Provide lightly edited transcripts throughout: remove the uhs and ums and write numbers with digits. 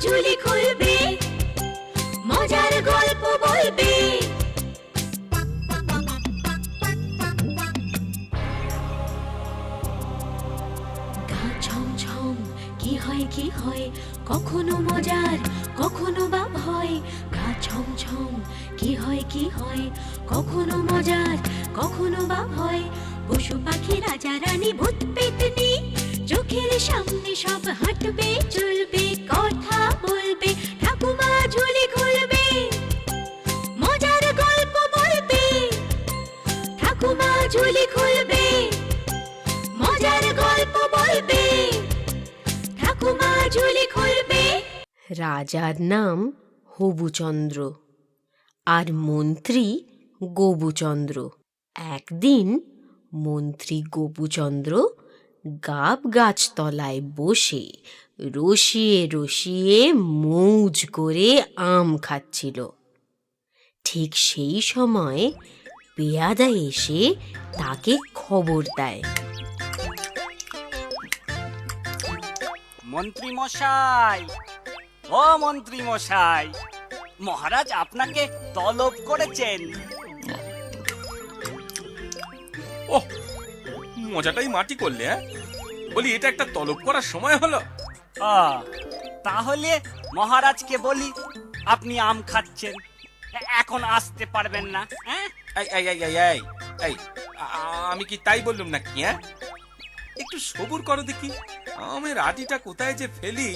ঝুলি খুলবে, মজার গল্প বলবে। গা ছমছম কি হয় কি হয়, কখনো মজার কখনো বা ভয়। গা ছমছম কি হয় কি হয়, কখনো মজার কখনো বা ভয়। পশু পাখি রাজা রানী ভূত পেতনি, চোখের সামনে সব হাঁটবে চলবে, কথা বলবে, ঠাকুমা ঝুলি খুলবে, মজার গল্প বলবে। ঠাকুমা ঝুলি খুলবে, মজার গল্প বলবে। ঠাকুমা ঝুলি খুলবে। রাজার নাম হবুচন্দ্র আর মন্ত্রী গবুচন্দ্র। একদিন মন্ত্রী গবুচন্দ্র গাব গাছতলায় বসে রসিয়ে রসিয়ে মৌজ করে আম খাচ্ছিল। ঠিক সেই সময় পেয়াদা এসে তাকে খবর দেয়। মন্ত্রী মশাই, ও মন্ত্রী মশাই, মহারাজ আপনাকে তলব করেছেন। ওহ, মজাটাই মাটি করলে। হ্যাঁ, বলি এটা একটা তলব করার সময় হলো? তাহলে মহারাজকে বলি আপনি আম খাচ্ছেন, এখন আসতে পারবেন না। হ্যাঁ, আমি কি তাই বললাম নাকি? হ্যাঁ, একটু সবুর করো দেখি, আমের আটিটা কোথায় যে ফেলি।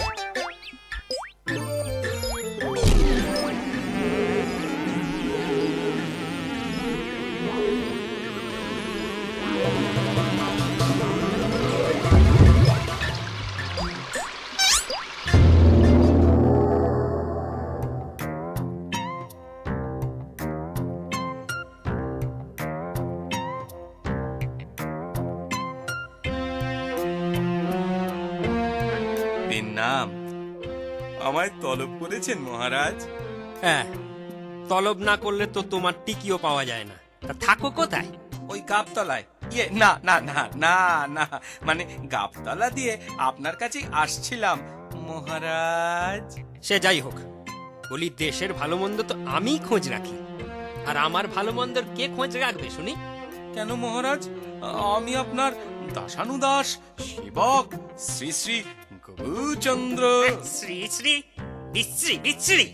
নাম আমায় তলব করেছেন মহারাজ? হ্যাঁ, তলব না করলে তো তোমার টিকিও পাওয়া যায় না। তা থাকো কোথায়? ওই গাবতলায়। না না না না না, মানে গাবতলা দিয়ে আপনার কাছে আসছিলাম মহারাজ। সে যাই হোক, বলি দেশের ভালো মন্দ তো আমি খোঁজ রাখি, আর আমার ভালো মন্দর কে খোঁজ রাখবে শুনি? কেন মহারাজ, আমি আপনার দাসানুদাস সেবক শ্রী শ্রী গবুচন্দ্র। শ্রী শ্রী বিশ্রী বিশ্রী।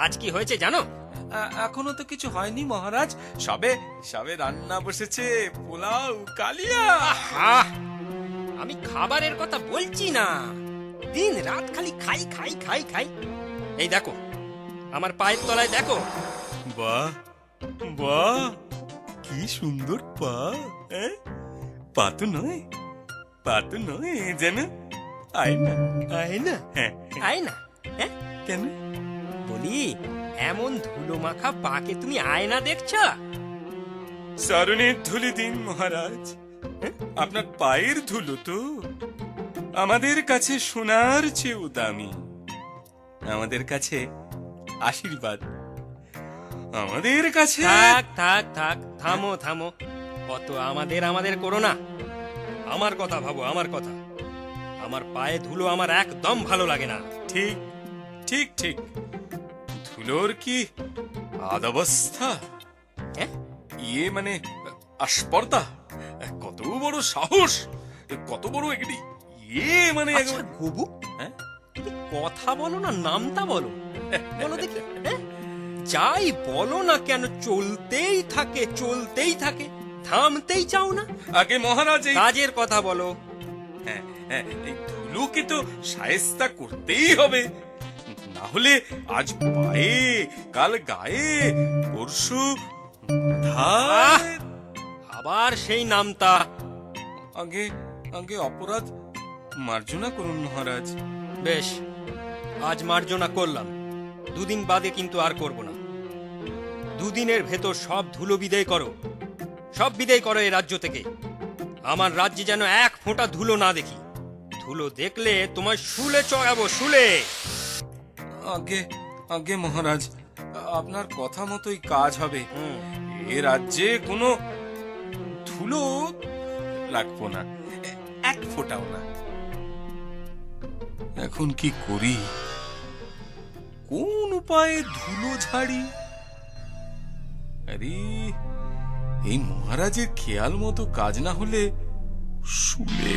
আজ কি হয়েছে জানো? এখনো তো কিছু হয়নি মহারাজ, সবে সবে রান্না বসেছে, পোলাও কালিয়া। আমি খাবারের কথা বলছি না, দিন রাত খালি খাই খাই খাই খাই। এই দেখো আমার পায়ের তলায় দেখো। বাহ বাহ, কি সুন্দর পা। পা তো নয়, পা তো নয়, যেন আয়না। আয়না? হ্যাঁ, আয়না? হ্যাঁ, কেন? বলি এমন ধুলো মাখা পাকে তুমি আয়না দেখছো? চরণের ধুলি দিন মহারাজ, আপনার পায়ের ধুলো তো আমাদের কাছে সোনার চেয়েও দামি, আমাদের কাছে আশীর্বাদ, আমাদের কাছে। থাক থাক থাক, থামো থামো, কত আমাদের আমাদের করো না। আমার কথা ভাবো, আমার কথা। আমার পায়ে ধুলো আমার একদম ভালো লাগে না। ঠিক ঠিক ঠিক, ধুলোর কি আদবস্থা, মানে আস্পর্ধা, কত বড় সাহস, কত বড় একটি মানে গবু, তুমি কথা বলো না, নামটা বলো, বলো দেখি। যাই বলো না কেন চলতেই থাকে চলতেই থাকে, থামতেই চাও না। আগে মহারাজ কাজের কথা বলো। এই ধুলোকে তো শায়েস্তা করতেই হবে, না হলে আজ পায়ে, কাল গায়ে, পরশু আবার সেই নামটা। আগে আগে অপরাধ মার্জনা করুন মহারাজ। বেশ, আজ মার্জনা করলাম, দুদিন বাদে কিন্তু আর করব না। দুদিনের ভেতর সব ধুলো বিদায় করো, সব বিদায় করো এই রাজ্য থেকে। আমার রাজ্যে যেন এক ফোঁটা ধুলো না দেখি। ধুলো দেখলে তোমায় শুলে চড়াবো, শুলে। আগে আগে মহারাজ, আপনার কথা মতোই কাজ হবে। এ রাজ্যে কোনো ধুলো রাখবো না, এক ফোঁটাও না। এখন কি করি কোন উপায়ে ধুলো ঝাড়ি? আরে এই মহারাজের খেয়াল মতো কাজ না হলে শুলে,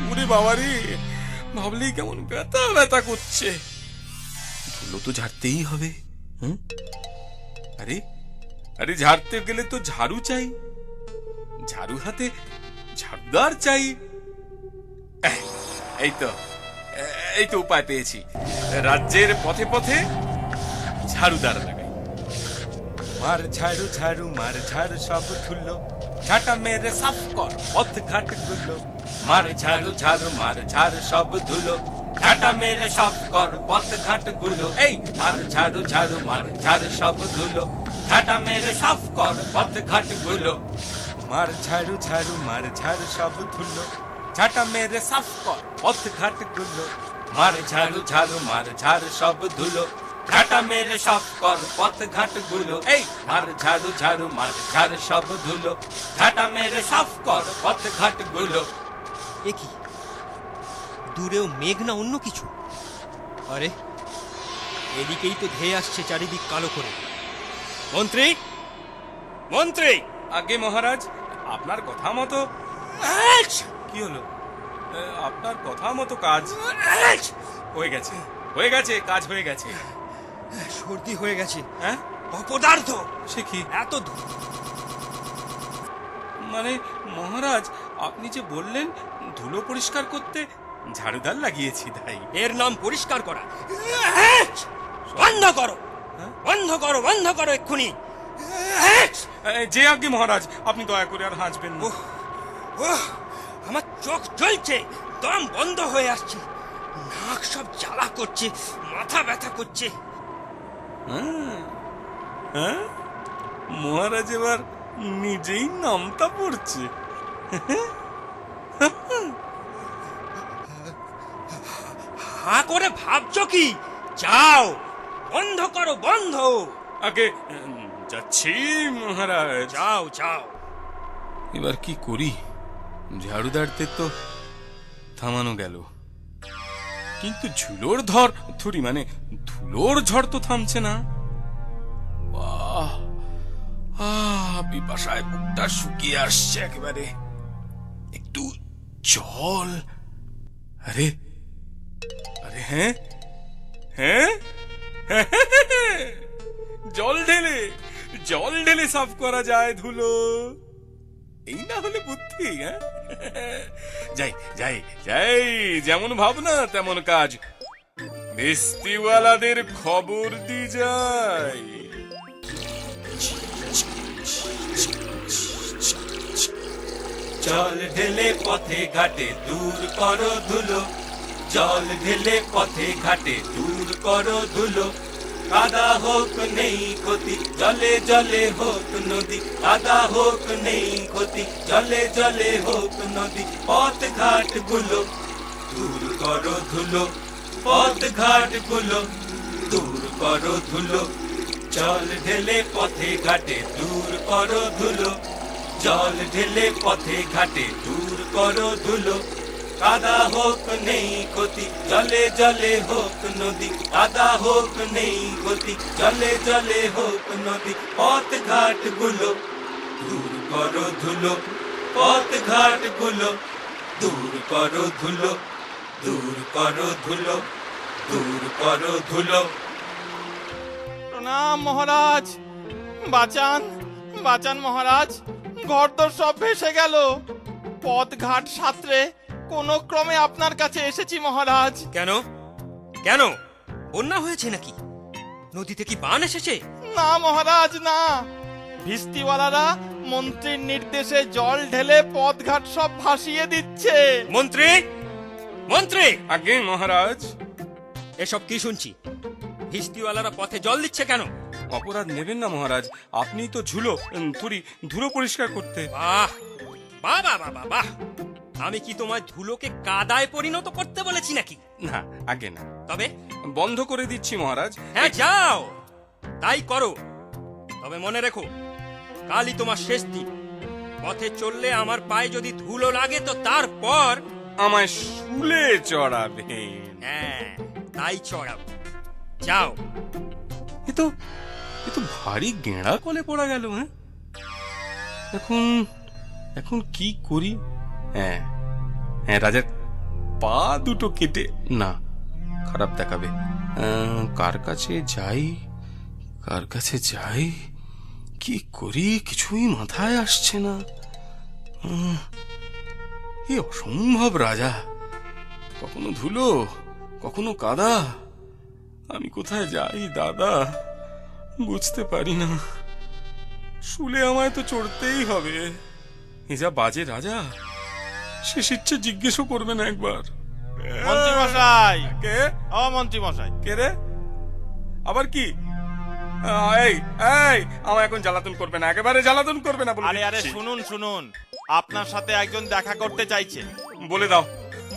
ওরে বাবা রে, ভাবলেই কেমন ব্যথা ব্যথা করছে। ধুলো তো ঝাড়তেই হবে। আরে আরে ঝাড়তে গেলে তো ঝাড়ু চাই, ঝাড়ু হাতে ঝাড়ুদার চাই। এই তো উপায় পেয়েছি। রাজ্যের পথে পথে ঝাড়ুদার লাগাই। মার ঝাড়ু ঝাড়ু মার ঝাড়ু সব ধুলো, ঝাঁটা মেরে সাফ কর পথ ঘাট গুলো। মার ঝাড়ু ঝাড়ু মার ঝাড়ু সব ধুলো, ঝাঁটা মেরে সাফ কর পথ ঘাট গুলো। এই মার ঝাড়ু ঝাড়ু মার ঝাড়ু সব ধুলো, ঝাঁটা মেরে সাফ কর পথ ঘাট গুলো। মার ঝাড়ু ঝাড়ু মার ঝাড়ু সব ধুলো, ঝাঁটা মেরে সাফ কর পথ ঘাট গুলো। মার ঝাড়ু ঝাড়ু মার ঝাড়ু সব ধুলো, ঝাঁটা মেরে সাফ কর পথ ঘাট গুলো। এই মার ঝাড়ু ঝাড়ু মার ঝাড়ু সব ধুলো, ঝাঁটা মেরে সাফ কর পথ ঘাট গুলো। এ কি, দূরেও মেঘ না অন্য কিছু? আরে এদিকেই তো ধেয়ে আসছে চারিদিক কালো করে। মন্ত্রী, মন্ত্রী! আগে মহারাজ, আপনার কথা মতো। কি হলো? আপনার কথা মতো কাজ হয়ে গেছে, হয়ে গেছে, কাজ হয়ে গেছে। সর্দি হয়ে গেছে। হ্যাঁ, অপদার্থ! সে কি? এত মানে মহারাজ, আপনি যে বললেন ধুলো পরিষ্কার করতে ঝাড়ুদার লাগিয়েছি, তাই? এর নাম পরিষ্কার করা? বন্ধ করো, বন্ধ করো, বন্ধ করো এক্ষুনি। যে আগে মহারাজ, আপনি দয়া করে আর হাসবেন না। আমার চোখ জ্বলছে, দম বন্ধ হয়ে আসছে, নাক সব জ্বালা করছে, মাথা ব্যথা করছে। হ্যাঁ, মহারাজ এবার নিজেই নামতা পড়ছে। হা করে ভাবছো কি? যাও, বন্ধ করো, বন্ধ। আগে যাচ্ছি মহারাজ। যাও যাও। এবার কি করি? ঝাড়ুদারদের তো থামানো গেল, কিন্তু ঝুলোর ধুলোর ঝড় তো থামছে না। পিপাসায় বুকটা শুকিয়ে আসছে একেবারে। একটু জল। আরে আরে হ্যাঁ হ্যাঁ, জল ঢেলে সাফ করা যায় ধুলো। এই না হলে বুদ্ধি। হ্যাঁ, যাই যাই যাই, যেমন ভাবনা তেমন কাজ। মিস্ত্রিওয়ালাদের খবর দি যাই। জল ঢেলে পথে ঘাটে দূর করো ধুলো, জল ঢেলে পথে ঘাটে দূর করো ধুলো। কাদা হোক নেই ক্ষতি, জলে জলে হোক নদী, কাদা হোক নেই ক্ষতি, জলে জলে হোক নদী। পথ ঘাট গুলো দূর করো ধুলো, পথ ঘাট গুলো দূর করো ধুলো। জল ঢেলে পথে ঘাটে দূর করো ধুলো, জল ঢেলে পথে ঘাটে দূর করো ধুলো। কাদা হোক নেই ক্ষতি, জলে জলে হোক নদী, কাদা হোক নেই ক্ষতি, জলে জলে হোক নদী। পথ ঘাট গুলো দূর করো ধুলো, পথ ঘাট গুলো দূর করো ধুলো, দূর করো ধুলো, দূর করো ধুলো। প্রণাম মহারাজ, বাঁচান বাঁচান মহারাজ, ঘরদোর সব ভেসে গেল। পথ ঘাট সাঁতরে কোনো ক্রমে আপনার কাছে এসেছি মহারাজ। কেন কেন, বন্যা হয়েছে নাকি? নদীতে কি বান এসেছে? না মহারাজ না, ভিস্তিওয়ালারা মন্ত্রীর নির্দেশে জল ঢেলে পথ ঘাট সব ভাসিয়ে দিচ্ছে। মন্ত্রী, মন্ত্রী! আগে মহারাজ, এসব কি শুনছি? ভিস্তিওয়ালারা পথে জল দিচ্ছে কেন? অপরাধ নেবেন না মহারাজ, আপনি তো ধুলো পরিষ্কার করতে। বাহ বাহ বাহ বাহ বাহ! আমি কি তোমায় ধুলোকে কাদায় পরিণত করতে বলেছি নাকি? না, আগে না। তবে বন্ধ করে দিচ্ছি মহারাজ। হ্যাঁ, যাও, তাই করো। তবে মনে রেখো, কালই তোমার শেষ দিন। পথে চললে আমার পায়ে যদি ধুলো লাগে তো তারপর আমায় শুলে চড়াবেন। হ্যাঁ, তাই চড়াবো। যাও। এ তো ভারী গেঁড়া কলে পড়া গেল। হ্যাঁ, এখন এখন কি করি? হ্যাঁ হ্যাঁ, রাজার পা দুটো কেটে না, খারাপ দেখাবে। কার কাছে যাই, কার কাছে যাই, কি করি কিছুই মাথায় আসছে না। এ অসম্ভব রাজা, কখনো ধুলো কখনো কাদা। আমি কোথায় যাই দাদা, বুঝতে পারি না। শুলে আমায় তো চড়তেই হবে। এ যা বাজে রাজা, শেষ ইচ্ছে জিজ্ঞেসও করবে না একবার। মন্ত্রী মশাই, কে? ও মন্ত্রী মশাই, কে রে? আবার কি? এই এই, আমায় এখন জ্বালাতন করবে না, একেবারে জ্বালাতন করবে না বলে আরে আরে দিচ্ছি। শুনুন শুনুন, আপনার সাথে একজন দেখা করতে চাইছে। বলে দাও,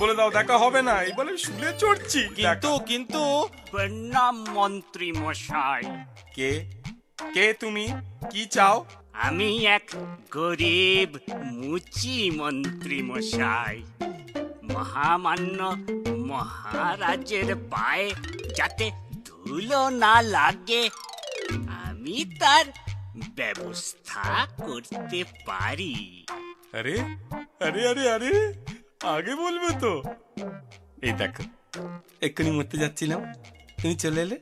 বলে দাও, দেখা হবে না। এই বলে শুলে চড়ছি। কিন্তু প্রণাম মন্ত্রী মশাই। কে কে তুমি? কি চাও? আমি এক গরিব মুচি মন্ত্রী মশাই। মহামান্য মহারাজের পায়ে যাতে ধুলো না লাগে, আমি তার ব্যবস্থা করতে পারি। আরে আরে আরে আরে, আগে বলবে তো। এই দেখো, এক্ষুনি মরতে যাচ্ছিলাম, তুমি চলে এলে।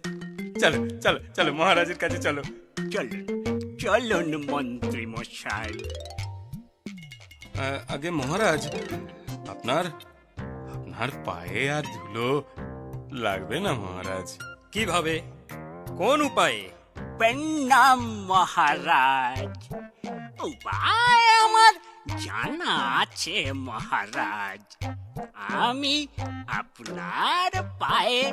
চলো চলো চলো, মহারাজের কাছে চলো। চলুন চলুন মন্ত্রী মশাই। আগে মহারাজ, আপনার আপনার পায়ে আর ধুলো লাগবে না মহারাজ। কিভাবে, কোন উপায়ে? প্রণাম মহারাজ। উপায় আমার জানা আছে মহারাজ। আমি আপনার পায়ে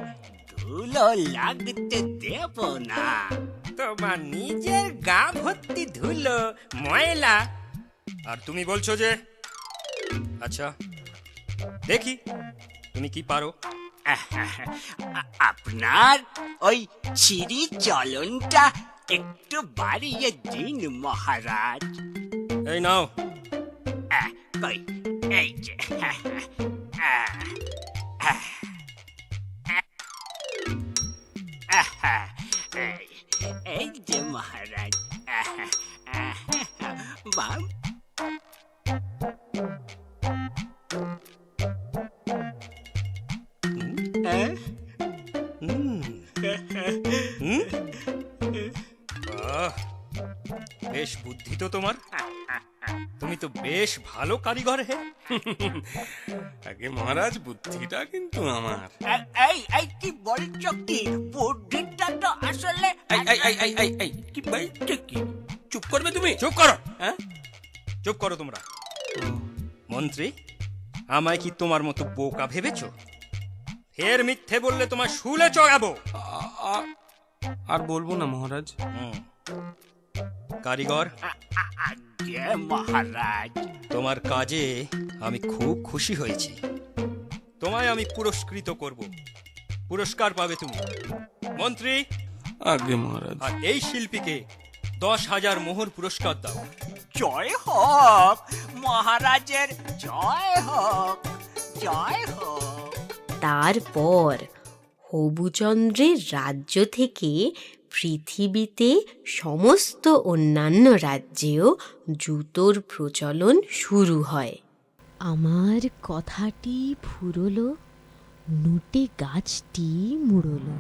ধুলো লাগতে দেব না। তোমার নিজের গা ভর্তি ধুলো, ময়লা, আর তুমি বলছো যে? আচ্ছা দেখি তুমি কি পারো। আপনার ওই চিরি চলনটা একটু বাড়িয়ে দিন মহারাজ। এই নাও। কই, এই যে। এই যে মহারাজ। বাম। বাহ, বেশ বুদ্ধি তো তোমার। তুমি তো বেশ ভালো কারিগর হে। আগে মহারাজ, বুদ্ধিটা কিন্তু আমার। এই কি বলছো কি? বুদ্ধিটা তো আসলে কি বলছো কি? চুপ করবে তুমি? চুপ করো। হ্যাঁ, চুপ করো তোমরা। মন্ত্রী, আমায় কি তোমার মতো বোকা ভেবেছো? ফের মিথ্যে বললে তোমার শুলে চড়াবো। আর বলবো না মহারাজ। কারিগর, আজ্ঞে মহারাজ। তোমার কাজে আমি খুব খুশি হয়েছি। তোমায় আমি পুরস্কৃত করব, পুরস্কার পাবে তুমি। মন্ত্রী, আগে মহারাজ। আর এই শিল্পীকে 10,000 মোহর পুরস্কার দাও। জয় হোক মহারাজের, জয় হোক, জয় হোক। তারপর হবুচন্দ্রের রাজ্য থেকে পৃথিবীতে সমস্ত অন্যান্য রাজ্যেও জুতোর প্রচলন শুরু হয়। আমার কথাটি ফুরলো, নুটে গাছটি মুড়লো।